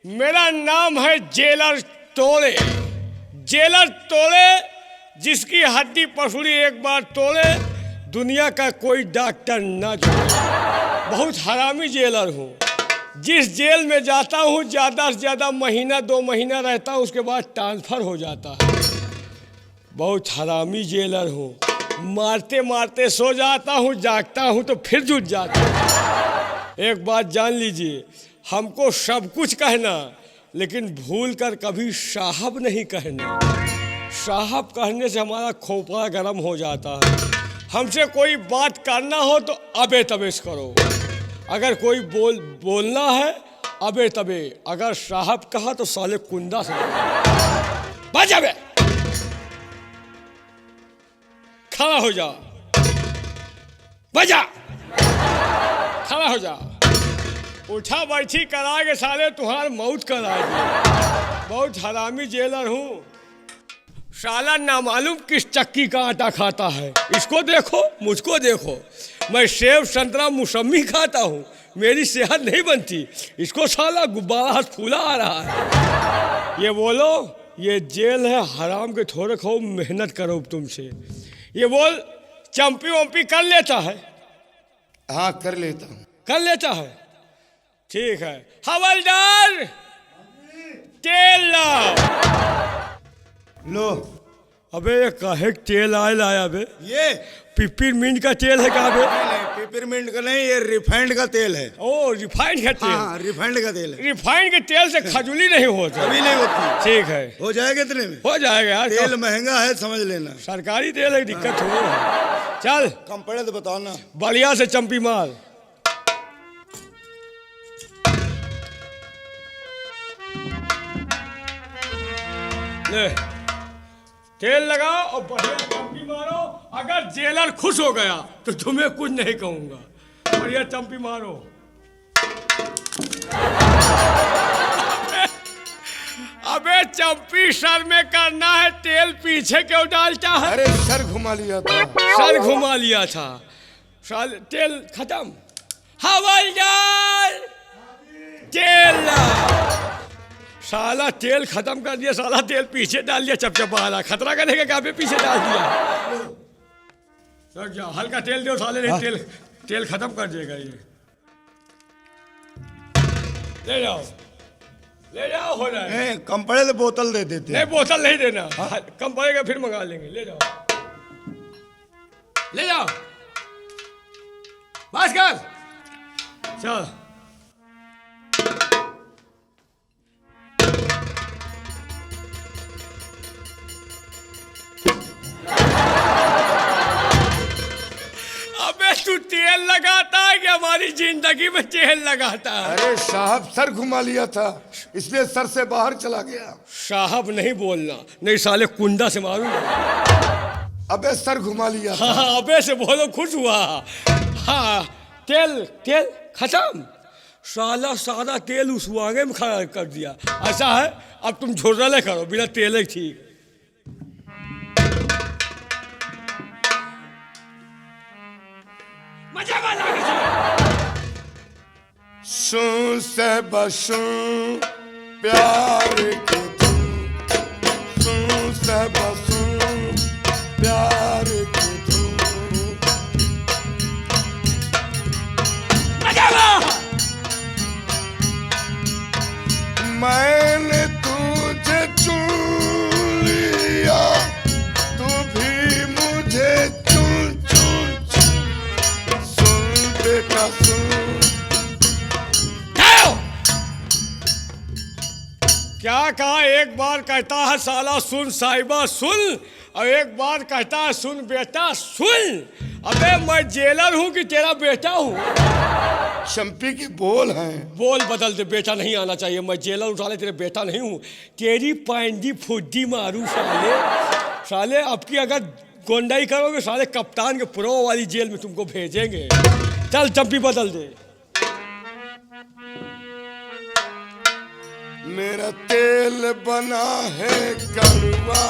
मेरा नाम है जेलर तोड़े। जेलर तोड़े जिसकी हड्डी पसुड़ी एक बार तोड़े दुनिया का कोई डॉक्टर ना जोड़े। बहुत हरामी जेलर हूँ। जिस जेल में जाता हूँ ज़्यादा से ज़्यादा महीना 2 महीना रहता हूँ, उसके बाद ट्रांसफ़र हो जाता है। बहुत हरामी जेलर हूँ। मारते मारते सो जाता हूँ, जागता हूँ तो फिर जुट जाता हूँ। एक बात जान लीजिए, हमको सब कुछ कहना लेकिन भूल कर कभी साहब नहीं कहना। साहब कहने से हमारा खोपड़ा गर्म हो जाता है। हमसे कोई बात करना हो तो अबे तबे करो। अगर कोई बोलना है अबे तबे। अगर साहब कहा तो साले कुंदा से बच अबे। खड़ा हो जा, बजा, खड़ा हो जा। उठा बैठी करा के साले तुम्हार मौत करा दिए। बहुत हरामी जेलर हूँ। साला नामालूम किस चक्की का आटा खाता है। इसको देखो, मुझको देखो। मैं सेब संतरा मौसमी खाता हूँ, मेरी सेहत नहीं बनती। इसको साला गुब्बारा हाथ फूला आ रहा है। ये बोलो ये जेल है, हराम के थोड़े खाओ, मेहनत करो तुमसे। ये बोल चंपी वम्पी कर लेता है? हाँ कर लेता हूँ। कर लेता है, ठीक है। हवलदार तेल लाओ। लो। अबे ये काहे तेल लाया बे? ये पिपरमिंट का तेल है क्या बे? नहीं, पिपरमिंट का नहीं, ये रिफाइंड का तेल है। ओ रिफाइंड का तेल। हाँ रिफाइंड का तेल है। रिफाइंड के तेल से खजूली नहीं होता। कभी नहीं होती। ठीक है, हो जाएगा इतने में? हो जाएगा यार। तेल महंगा है, समझ लेना। सरकारी तेल है, दिक्कत हो। चल कम पड़े तो बताओ ना। बढ़िया से चंपी मार। ले तेल लगाओ और बढ़िया चंपी मारो। अगर जेलर खुश हो गया तो तुम्हें कुछ नहीं कहूंगा। बढ़िया चंपी मारो। अबे चंपी सर में करना है, तेल पीछे क्यों डालता है? अरे सर घुमा लिया था। सर घुमा लिया था। साल तेल खत्म। हवलदार तेल ला। साला तेल खत्म कर दिया, साला तेल पीछे डाल दिया। चपचपा रहा, खतरा करने का क्या पीछे डाल दिया। सर जा, हल्का तेल दो साले, नहीं तेल खत्म कर देगा ये। ले जाओ, ले जाओ, हो रहा है। कम पड़े तो बोतल दे देते। नहीं बोतल नहीं देना। कम पड़ेगा फिर मंगा लेंगे। ले जाओ, ले जाओ, बस कर। चल तू तेल लगाता है कि हमारी जिंदगी में तेल लगाता है? अरे साहब सर घुमा लिया था, इसलिए सर से बाहर चला गया। साहब नहीं बोलना, नहीं साले कुंडा से मारूंगा। अबे सर घुमा लिया था। हाँ अबे से बोलो, खुश हुआ। हाँ तेल खत्म। साला सारा तेल उस वांगे में खड़ा कर दिया। ऐसा है, अब तुम झोरले करो बिना तेल ठीक। सुन से बसुं प्यार की धुन, सुन से बसुं प्यार की धुन। मैंने तुझे चुन लिया, तू भी मुझे चुन चुन चुन। सुन बेटा सुन। क्या कहा? एक बार कहता है साला सुन साहिबा सुन, और एक बार कहता है सुन बेटा सुन। अबे मैं जेलर हूँ कि तेरा बेटा हूँ? चंपी की बोल है। बोल बदल दे, बेटा नहीं आना चाहिए। मैं जेलर हूँ साले, तेरे बेटा नहीं हूँ। तेरी पैंडी फुड्डी मारू साले। साले अब की अगर गोंडाई करोगे साले कप्तान के प्रो वाली जेल में तुमको भेजेंगे। चल चंपी बदल दे। मेरा तेल बना है कड़वा,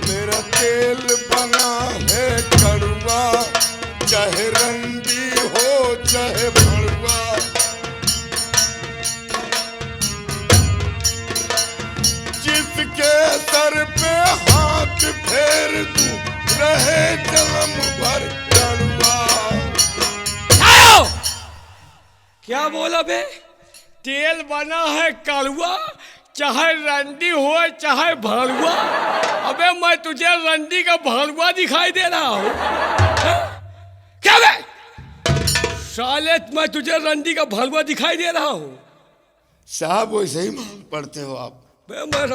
मेरा तेल बना है कड़वा, चाहे रंडी हो चाहे भड़ रहे जन्म भर कड़वा। आओ! क्या बोला बे? तेल बना है कड़वा, चाहे रंडी हो चाहे भालुआ। अबे मैं तुझे रंडी का भालुआ दिखाई दे रहा हूँ? क्या बे? साले मैं तुझे रंडी का भालुआ दिखाई दे रहा हूँ? साहब वैसे ही मालूम पड़ते हो आप। बे मैं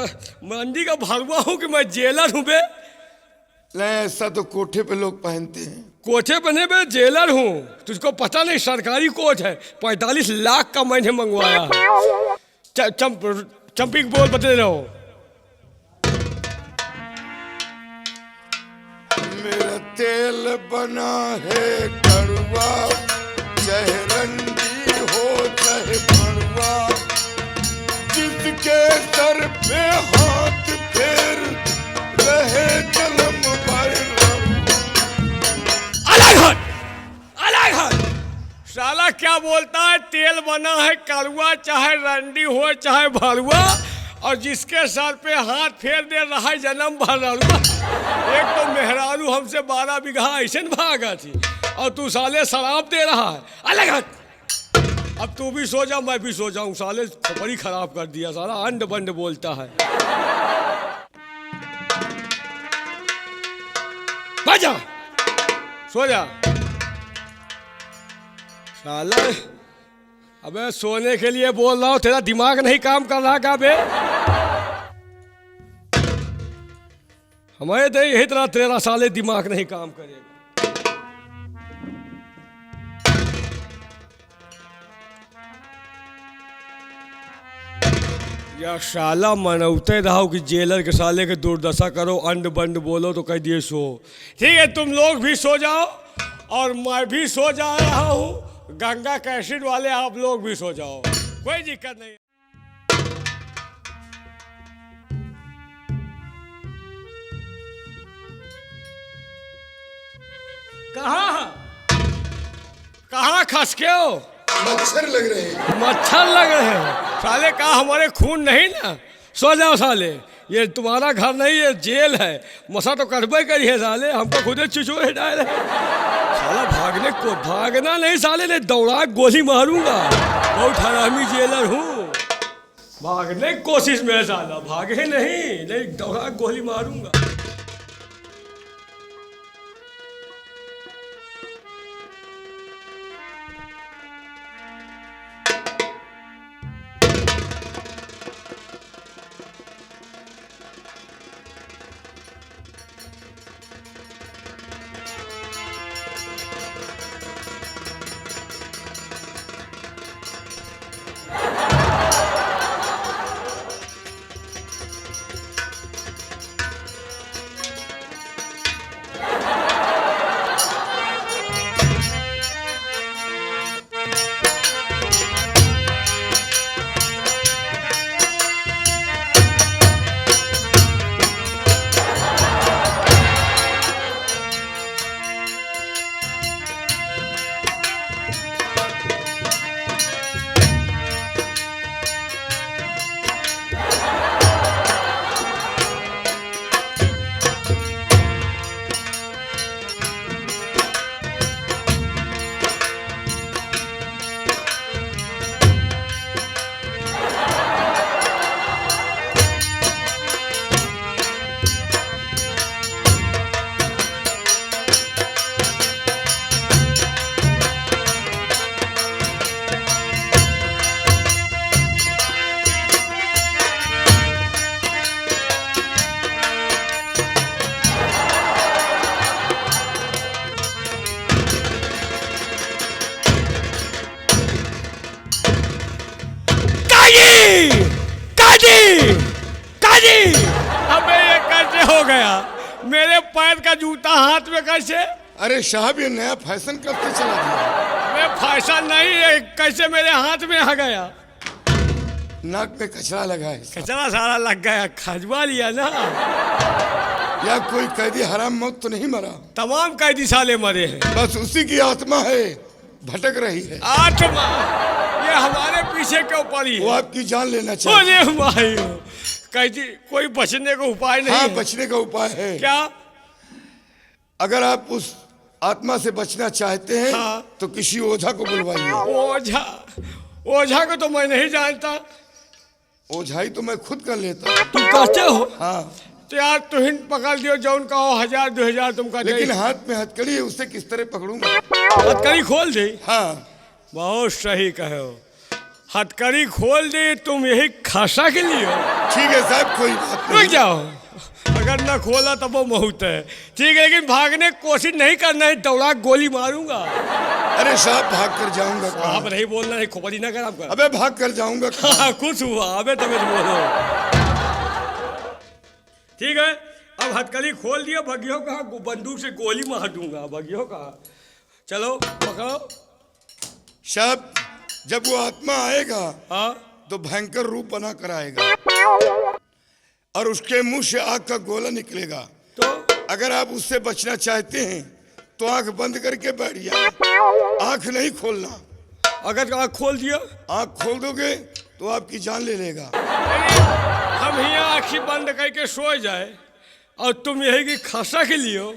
रंडी का भालुआ हूँ कि मैं जेलर हूँ बे? नहीं, ऐसा तो कोठे पे लोग पहनते हैं। कोठे बने बे जेलर हूँ, तुझको पता नहीं सरकारी कोट है, 45 लाख का मैंने मंगवाया। चंपिंग बोल बदले रहो। मेरा तेल बना है कड़वा, चाहे रंडी हो चाहे भड़वा, जिसके सर पे हाथ फेर रहे जन्म भर। अलग हट, अलग हट। साला क्या बोलता है? तेल बना है कड़वा, चाहे रंडी हो चाहे भड़वा, और जिसके सर पे हाथ फेर दे रहा है जन्म भर रड़ुआ। एक तो मेहरारू हमसे 12 बीघा ऐसे भागा थी, और तू साले शराब दे रहा है। अलग हट। अब तू भी सो जा, मैं भी सो जाऊं। साले बड़ी खराब कर दिया, साला अंड बंड बोलता है। जा, सो जा साला। अबे सोने के लिए बोल रहा हूँ, तेरा दिमाग नहीं काम कर रहा क्या बे? हमारे तो यही तरह तेरा साले दिमाग नहीं काम करेगा। या साला मनौते रहो कि जेलर के साले के दुर्दशा करो, अंड बंड बोलो तो कह दिए सो। ठीक है, तुम लोग भी सो जाओ और मैं भी सो जा रहा हूँ। गंगा कैसिड वाले आप लोग भी सो जाओ, कोई दिक्कत नहीं। कहाँ खसके हो? मच्छर लग रहे हैं। मच्छर लग रहे हैं साले? कहा हमारे खून नहीं ना? सो जाओ साले, ये तुम्हारा घर नहीं, ये जेल है। मसा तो करबे करिए साले, हमको खुदे चुचुए डाले। साला भागना नहीं साले, ने दौड़ा गोली मारूंगा। बहुत हरामी जेलर हूँ। भागने की कोशिश में साला, भागे नहीं दौड़ा गोली मारूंगा। काजी! अबे ये कैसे हो गया? मेरे पैर का जूता हाथ में कैसे? अरे साहब, ये नया फैशन कब से चला दिया? मैं फैशन नहीं है, कैसे मेरे हाथ में आ गया? नाक में कचरा लगा है। कचरा सारा लग गया, खजवा लिया ना। या कोई कैदी हराम मौत तो नहीं मरा? तमाम कैदी साले मरे हैं, बस उसी की आत्मा है, भटक रही है। आत्मा ये हमारे पीछे क्यों पड़ी है? वो आपकी जान लेना चाहिए। अरे भाई, कैदी कोई बचने का उपाय नहीं? हाँ, है? बचने का उपाय है। क्या? अगर आप उस आत्मा से बचना चाहते हैं हाँ। तो किसी ओझा को बुलवाइए। ओझा? ओझा को तो मैं नहीं जानता। ओझाई तो मैं खुद कर लेता हूँ। तुम कहते हो? हाँ, तो यार तुम हिंद पकड़ दियो, जौन का हो 1000-2000 तुमका दे। लेकिन हाथ में हथकड़ी है, उससे किस तरह पकड़ूंगा? हथकड़ी खोल दे। हाँ, बहुत सही कहे हो, हथकड़ी खोल दे। तुम यही खासा के लिए हो? ठीक है साहब, कोई बात रुक नहीं। जाओ, अगर ना खोला तब वो बहुत है। ठीक है, लेकिन भागने की कोशिश नहीं करना है, दौड़ा गोली मारूंगा। अरे साहब, भाग कर जाऊंगा आप कहाँ? नहीं बोलना, नहीं खोपड़ी ना कर आपका। अबे भाग कर जाऊंगा कहाँ? हाँ, खुश हुआ अबे, तब बोलो। ठीक है, अब हथकड़ी खोल दिया। भगियो कहाँ? बंदूक से गोली मार दूंगा। भगियो कहाँ? चलो पकड़ो। साहब, जब वो आत्मा आएगा हाँ, तो भयंकर रूप बना कर आएगा और उसके मुंह से आग का गोला निकलेगा। तो अगर आप उससे बचना चाहते हैं तो आंख बंद करके बैठ जाए, आंख नहीं खोलना। अगर आँख खोल दिया? आंख खोल दोगे तो आपकी जान ले लेगा। हम यहाँ आँखें बंद करके सो जाए और तुम यही की खासा के लिए हो?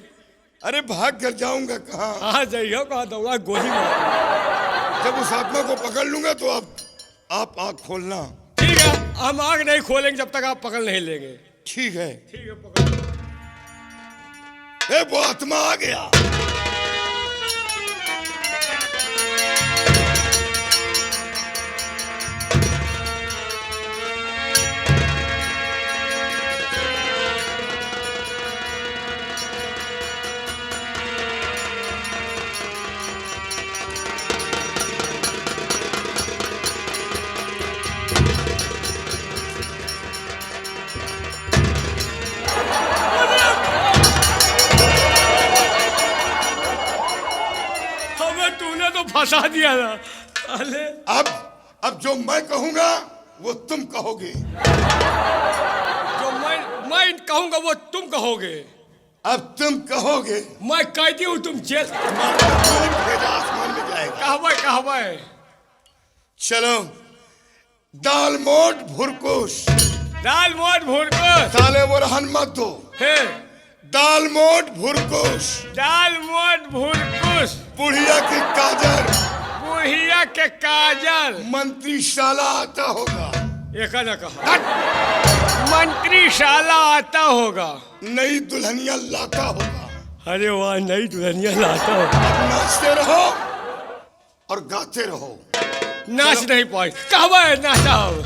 अरे भाग कर जाऊंगा कहाँ? आ जाइए, कहाँ दौड़ा गोली मार। जब उस आत्मा को पकड़ लूंगा तो आप आंख खोलना। ठीक है, हम आँख नहीं खोलेंगे जब तक आप पकड़ नहीं लेंगे। ठीक है। ठीक है, पकड़। ए, वो आत्मा आ गया। हमें तूने तो फंसा दिया ना। अरे अब जो मैं कहूंगा वो तुम कहोगे। जो मैं कहूंगा वो तुम कहोगे। अब तुम कहोगे। मैं कहती हूँ तुम जेल। भेजा आसमान में जाएगा। कहवा चलो, दाल मोट भुरकुश। दाल मोट भुरकुश। साले वो रहन मत दो। है दाल मोट भुरकुश। दाल मोट भुरकुश। बुढ़िया की काजर। बुढ़िया के काजल। मंत्रीशाला आता होगा। एक न कहा, मंत्रीशाला आता होगा। नई दुल्हनिया लाता होगा। अरे वाह, नई दुल्हनिया लाता होगा। अब नाचते रहो और गाते रहो। नाच नहीं पाई, कहवा है नाचा हो।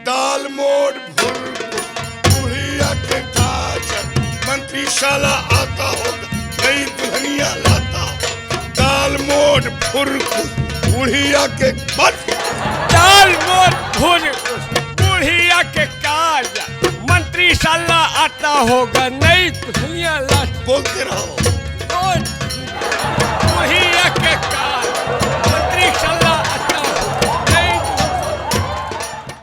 दाल मोट भुरकुश, बुढ़िया के काजर, मंत्रीशाला आता होगा, नई दुल्हनिया लाता होगा। दाल मोट भुरकुश, बुढ़िया के दाल मोट भुरकुश, बुढ़िया के काजल, मंत्रीशाला आता होगा, नई दुल्हनिया लाता। बोलते रहो।